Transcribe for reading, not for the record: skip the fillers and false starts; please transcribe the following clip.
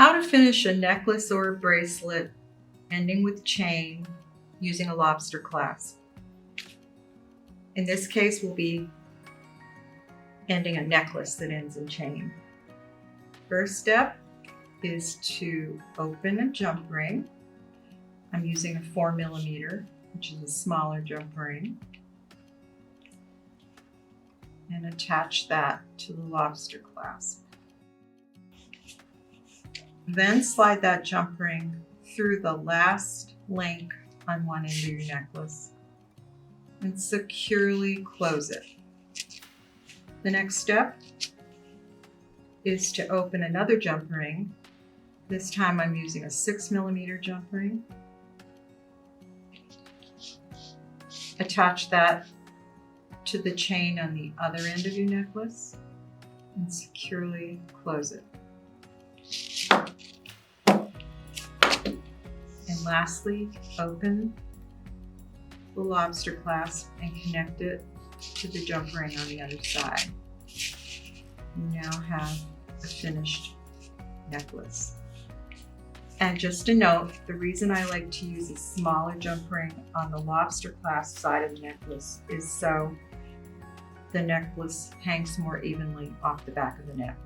How to finish a necklace or a bracelet ending with chain using a lobster clasp. In this case, we'll be ending a necklace that ends in chain. First step is to open a jump ring. I'm using a 4mm, which is a smaller jump ring, and attach that to the lobster clasp. Then slide that jump ring through the last link on one end of your necklace and securely close it. The next step is to open another jump ring. This time I'm using a 6mm jump ring. Attach that to the chain on the other end of your necklace and securely close it. And lastly, open the lobster clasp and connect it to the jump ring on the other side. You now have a finished necklace. And just a note, the reason I like to use a smaller jump ring on the lobster clasp side of the necklace is so the necklace hangs more evenly off the back of the neck.